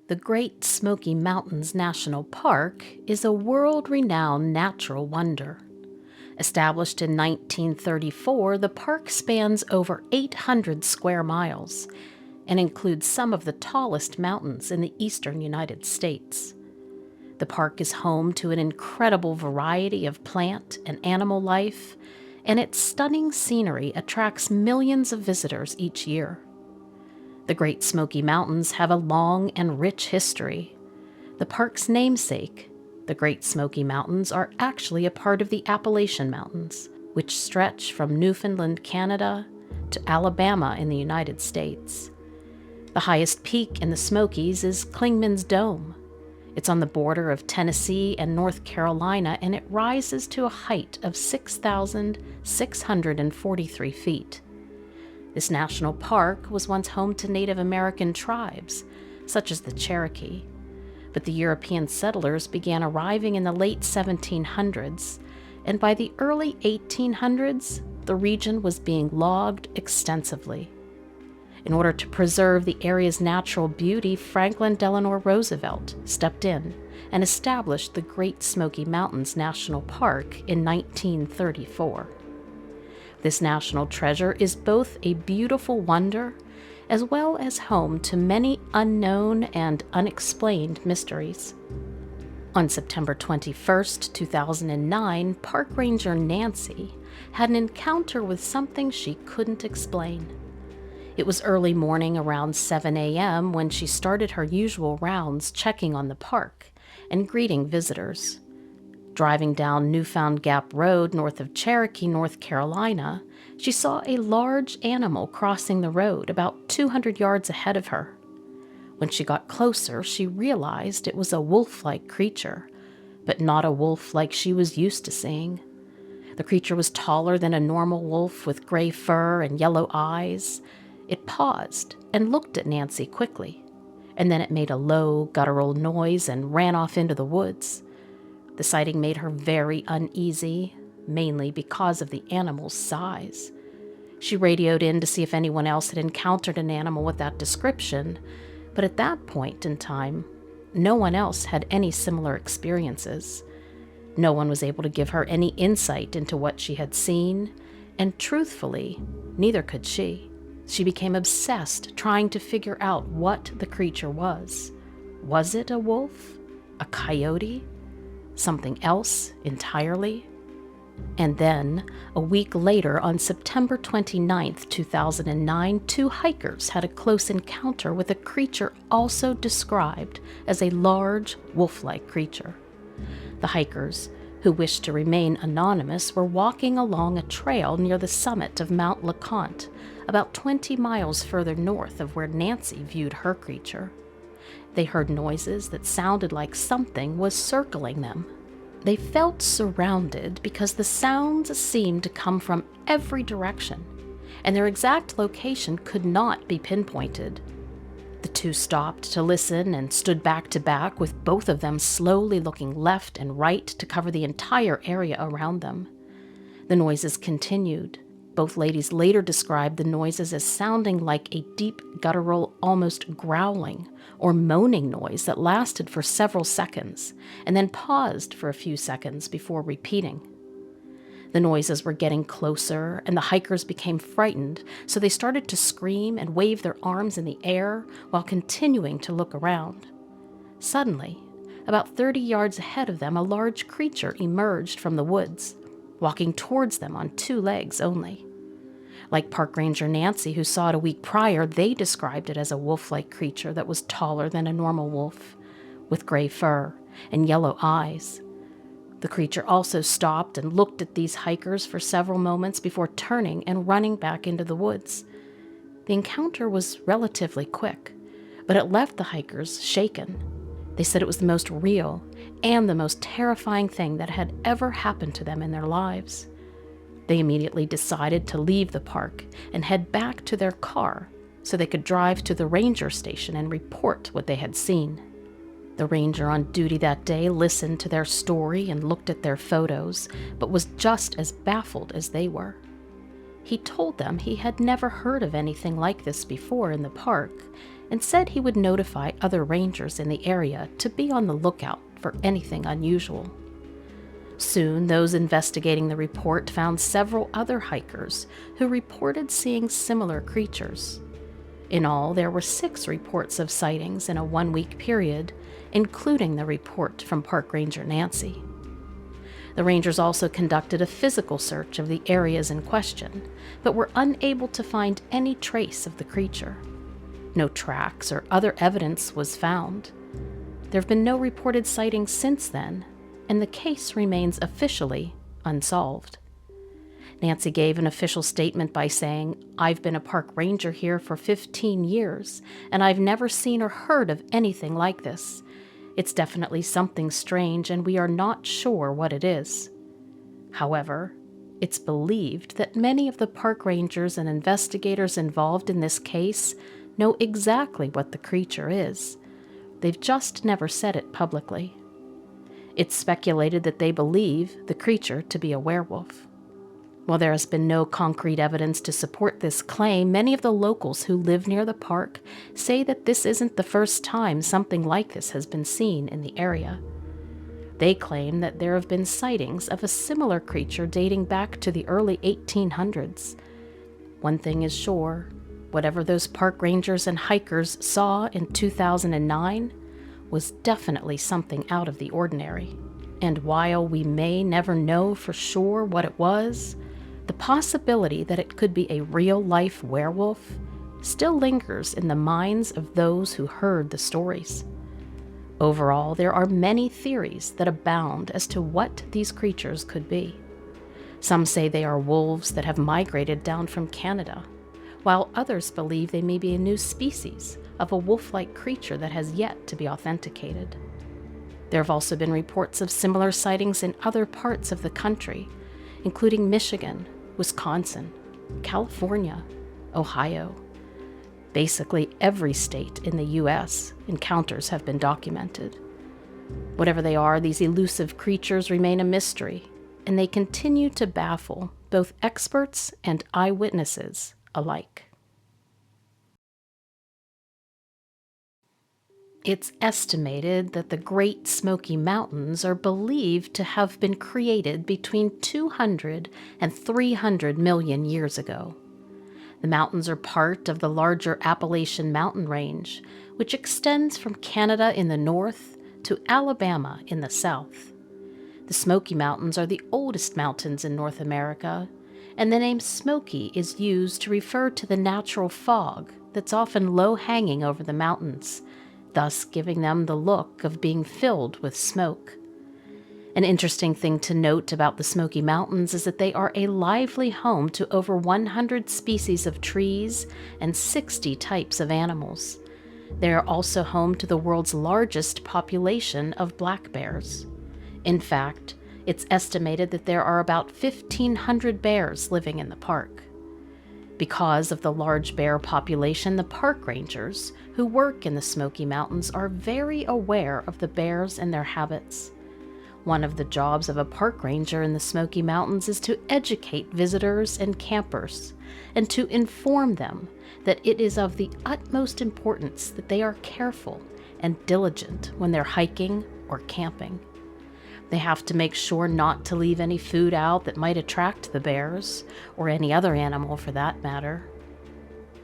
The Great Smoky Mountains National Park is a world-renowned natural wonder. Established in 1934, the park spans over 800 square miles and includes some of the tallest mountains in the eastern United States. The park is home to an incredible variety of plant and animal life, and its stunning scenery attracts millions of visitors each year. The Great Smoky Mountains have a long and rich history. The park's namesake, the Great Smoky Mountains, are actually a part of the Appalachian Mountains, which stretch from Newfoundland, Canada, to Alabama in the United States. The highest peak in the Smokies is Clingman's Dome. It's on the border of Tennessee and North Carolina, and it rises to a height of 6,643 feet. This national park was once home to Native American tribes, such as the Cherokee, but the European settlers began arriving in the late 1700s, and by the early 1800s, the region was being logged extensively. In order to preserve the area's natural beauty, Franklin Delano Roosevelt stepped in and established the Great Smoky Mountains National Park in 1934. This national treasure is both a beautiful wonder as well as home to many unknown and unexplained mysteries. On September 21, 2009, Park Ranger Nancy had an encounter with something she couldn't explain. It was early morning around 7 a.m. when she started her usual rounds checking on the park and greeting visitors. Driving down Newfound Gap Road north of Cherokee, North Carolina, she saw a large animal crossing the road about 200 yards ahead of her. When she got closer, she realized it was a wolf-like creature, but not a wolf like she was used to seeing. The creature was taller than a normal wolf with gray fur and yellow eyes. It paused and looked at Nancy quickly, and then it made a low, guttural noise and ran off into the woods. The sighting made her very uneasy, mainly because of the animal's size. She radioed in to see if anyone else had encountered an animal with that description, but at that point in time, no one else had any similar experiences. No one was able to give her any insight into what she had seen, and truthfully, neither could she. She became obsessed trying to figure out what the creature was. Was it a wolf? A coyote? Something else entirely? And then, a week later, on September 29, 2009, two hikers had a close encounter with a creature also described as a large, wolf-like creature. The hikers, who wished to remain anonymous, were walking along a trail near the summit of Mount LeConte, about 20 miles further north of where Nancy viewed her creature. They heard noises that sounded like something was circling them. They felt surrounded because the sounds seemed to come from every direction, and their exact location could not be pinpointed. The two stopped to listen and stood back to back, with both of them slowly looking left and right to cover the entire area around them. The noises continued. Both ladies later described the noises as sounding like a deep, guttural, almost growling or moaning noise that lasted for several seconds and then paused for a few seconds before repeating. The noises were getting closer, and the hikers became frightened, so they started to scream and wave their arms in the air while continuing to look around. Suddenly, about 30 yards ahead of them, a large creature emerged from the woods, walking towards them on two legs only. Like Park Ranger Nancy, who saw it a week prior, they described it as a wolf-like creature that was taller than a normal wolf, with gray fur and yellow eyes. The creature also stopped and looked at these hikers for several moments before turning and running back into the woods. The encounter was relatively quick, but it left the hikers shaken. They said it was the most real and the most terrifying thing that had ever happened to them in their lives. They immediately decided to leave the park and head back to their car so they could drive to the ranger station and report what they had seen. The ranger on duty that day listened to their story and looked at their photos, but was just as baffled as they were. He told them he had never heard of anything like this before in the park, and said he would notify other rangers in the area to be on the lookout for anything unusual. Soon, those investigating the report found several other hikers who reported seeing similar creatures. In all, there were 6 reports of sightings in a 1-week period, including the report from Park Ranger Nancy. The rangers also conducted a physical search of the areas in question, but were unable to find any trace of the creature. No tracks or other evidence was found. There have been no reported sightings since then, and the case remains officially unsolved. Nancy gave an official statement by saying, "I've been a park ranger here for 15 years, and I've never seen or heard of anything like this. It's definitely something strange, and we are not sure what it is." However, it's believed that many of the park rangers and investigators involved in this case know exactly what the creature is. They've just never said it publicly. It's speculated that they believe the creature to be a werewolf. While there has been no concrete evidence to support this claim, many of the locals who live near the park say that this isn't the first time something like this has been seen in the area. They claim that there have been sightings of a similar creature dating back to the early 1800s. One thing is sure, whatever those park rangers and hikers saw in 2009 was definitely something out of the ordinary. And while we may never know for sure what it was, the possibility that it could be a real-life werewolf still lingers in the minds of those who heard the stories. Overall, there are many theories that abound as to what these creatures could be. Some say they are wolves that have migrated down from Canada, while others believe they may be a new species of a wolf-like creature that has yet to be authenticated. There have also been reports of similar sightings in other parts of the country, including Michigan, Wisconsin, California, Ohio. Basically, every state in the U.S. encounters have been documented. Whatever they are, these elusive creatures remain a mystery, and they continue to baffle both experts and eyewitnesses alike. It's estimated that the Great Smoky Mountains are believed to have been created between 200 and 300 million years ago. The mountains are part of the larger Appalachian mountain range, which extends from Canada in the north to Alabama in the south. The Smoky Mountains are the oldest mountains in North America, and the name Smoky is used to refer to the natural fog that's often low-hanging over the mountains, thus giving them the look of being filled with smoke. An interesting thing to note about the Smoky Mountains is that they are a lively home to over 100 species of trees and 60 types of animals. They are also home to the world's largest population of black bears. In fact, it's estimated that there are about 1,500 bears living in the park. Because of the large bear population, the park rangers who work in the Smoky Mountains are very aware of the bears and their habits. One of the jobs of a park ranger in the Smoky Mountains is to educate visitors and campers, and to inform them that it is of the utmost importance that they are careful and diligent when they're hiking or camping. They have to make sure not to leave any food out that might attract the bears, or any other animal for that matter.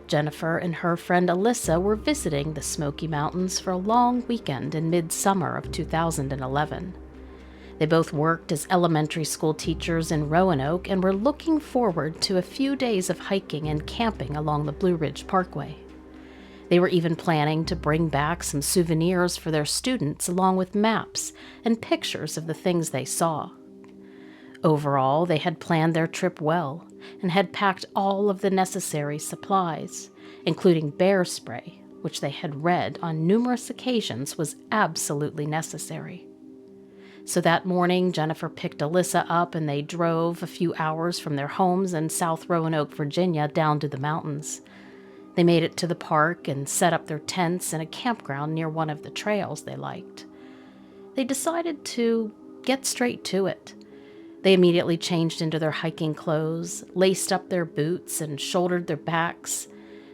Jennifer and her friend Alyssa were visiting the Smoky Mountains for a long weekend in mid-summer of 2011. They both worked as elementary school teachers in Roanoke and were looking forward to a few days of hiking and camping along the Blue Ridge Parkway. They were even planning to bring back some souvenirs for their students, along with maps and pictures of the things they saw. Overall, they had planned their trip well and had packed all of the necessary supplies, including bear spray, which they had read on numerous occasions was absolutely necessary. So that morning, Jennifer picked Alyssa up and they drove a few hours from their homes in South Roanoke, Virginia, down to the mountains. They made it to the park and set up their tents in a campground near one of the trails they liked. They decided to get straight to it. They immediately changed into their hiking clothes, laced up their boots, and shouldered their backs.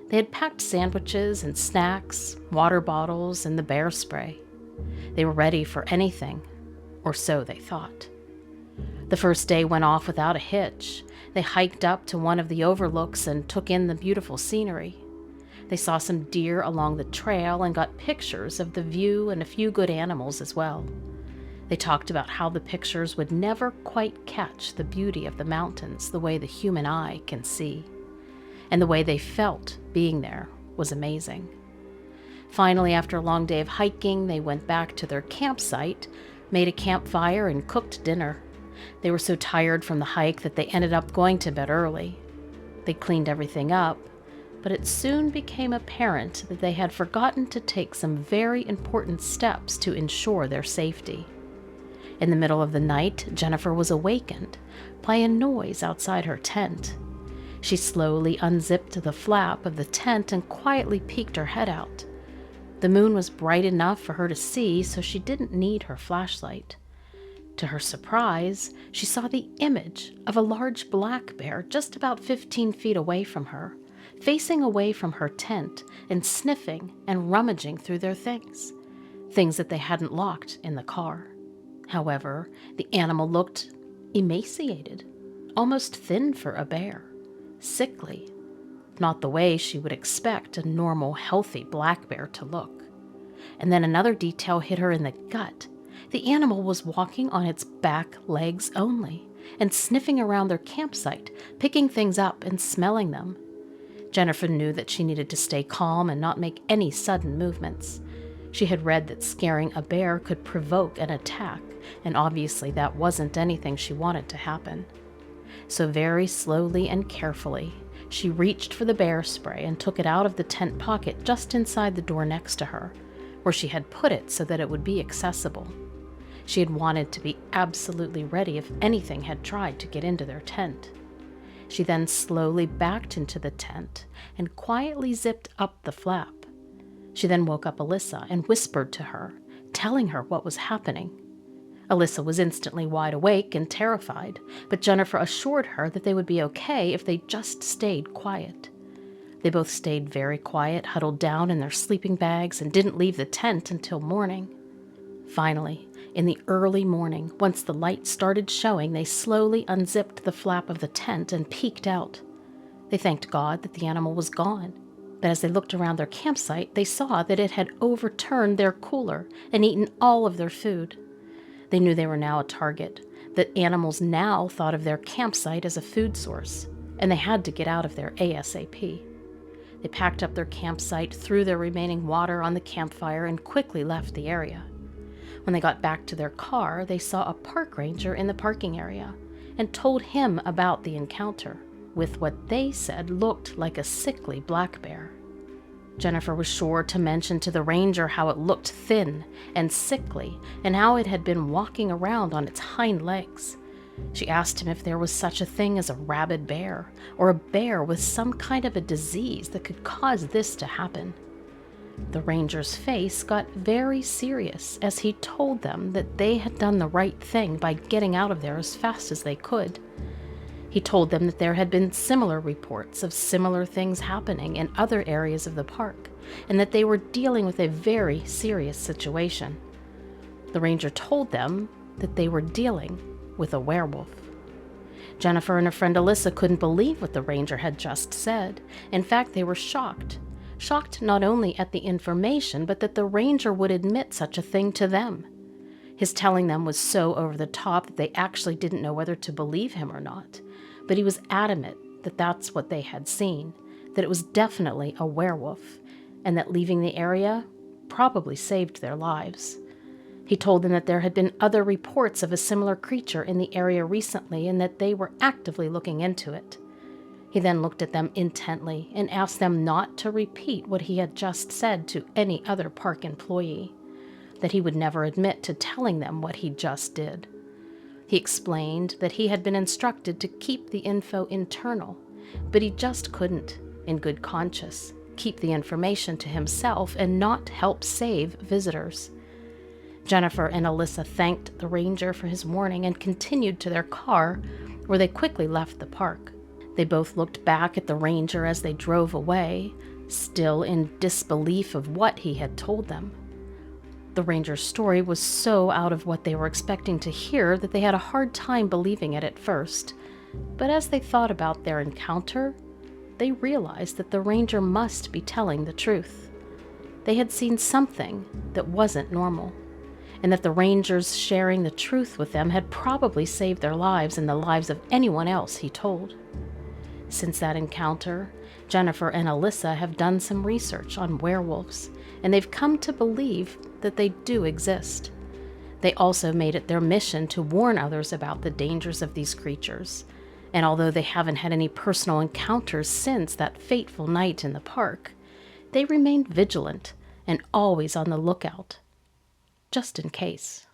They had packed sandwiches and snacks, water bottles, and the bear spray. They were ready for anything, or so they thought. The first day went off without a hitch. They hiked up to one of the overlooks and took in the beautiful scenery. They saw some deer along the trail and got pictures of the view and a few good animals as well. They talked about how the pictures would never quite catch the beauty of the mountains the way the human eye can see. And the way they felt being there was amazing. Finally, after a long day of hiking, they went back to their campsite, made a campfire, and cooked dinner. They were so tired from the hike that they ended up going to bed early. They cleaned everything up, but it soon became apparent that they had forgotten to take some very important steps to ensure their safety. In the middle of the night, Jennifer was awakened by a noise outside her tent. She slowly unzipped the flap of the tent and quietly peeked her head out. The moon was bright enough for her to see, so she didn't need her flashlight. To her surprise, she saw the image of a large black bear just about 15 feet away from her, facing away from her tent and sniffing and rummaging through their things that they hadn't locked in the car. However, the animal looked emaciated, almost thin for a bear, sickly, not the way she would expect a normal, healthy black bear to look. And then another detail hit her in the gut. The animal was walking on its back legs only and sniffing around their campsite, picking things up and smelling them. Jennifer knew that she needed to stay calm and not make any sudden movements. She had read that scaring a bear could provoke an attack, and obviously that wasn't anything she wanted to happen. So very slowly and carefully, she reached for the bear spray and took it out of the tent pocket just inside the door next to her, where she had put it so that it would be accessible. She had wanted to be absolutely ready if anything had tried to get into their tent. She then slowly backed into the tent and quietly zipped up the flap. She then woke up Alyssa and whispered to her, telling her what was happening. Alyssa was instantly wide awake and terrified, but Jennifer assured her that they would be okay if they just stayed quiet. They both stayed very quiet, huddled down in their sleeping bags, and didn't leave the tent until morning. Finally, in the early morning, once the light started showing, they slowly unzipped the flap of the tent and peeked out. They thanked God that the animal was gone, but as they looked around their campsite, they saw that it had overturned their cooler and eaten all of their food. They knew they were now a target, that animals now thought of their campsite as a food source, and they had to get out of there ASAP. They packed up their campsite, threw their remaining water on the campfire, and quickly left the area. When they got back to their car, they saw a park ranger in the parking area and told him about the encounter with what they said looked like a sickly black bear. Jennifer was sure to mention to the ranger how it looked thin and sickly and how it had been walking around on its hind legs. She asked him if there was such a thing as a rabid bear or a bear with some kind of a disease that could cause this to happen. The ranger's face got very serious as he told them that they had done the right thing by getting out of there as fast as they could. He told them that there had been similar reports of similar things happening in other areas of the park, and that they were dealing with a very serious situation. The ranger told them that they were dealing with a werewolf. Jennifer and her friend Alyssa couldn't believe what the ranger had just said. In fact, they were shocked. Shocked not only at the information, but that the ranger would admit such a thing to them. His telling them was so over the top that they actually didn't know whether to believe him or not. But he was adamant that that's what they had seen, that it was definitely a werewolf, and that leaving the area probably saved their lives. He told them that there had been other reports of a similar creature in the area recently and that they were actively looking into it. He then looked at them intently and asked them not to repeat what he had just said to any other park employee, that he would never admit to telling them what he just did. He explained that he had been instructed to keep the info internal, but he just couldn't, in good conscience, keep the information to himself and not help save visitors. Jennifer and Alyssa thanked the ranger for his warning and continued to their car, where they quickly left the park. They both looked back at the ranger as they drove away, still in disbelief of what he had told them. The ranger's story was so out of what they were expecting to hear that they had a hard time believing it at first. But as they thought about their encounter, they realized that the ranger must be telling the truth. They had seen something that wasn't normal, and that the rangers sharing the truth with them had probably saved their lives and the lives of anyone else he told. Since that encounter, Jennifer and Alyssa have done some research on werewolves, and they've come to believe that they do exist. They also made it their mission to warn others about the dangers of these creatures, and although they haven't had any personal encounters since that fateful night in the park, they remain vigilant and always on the lookout, just in case.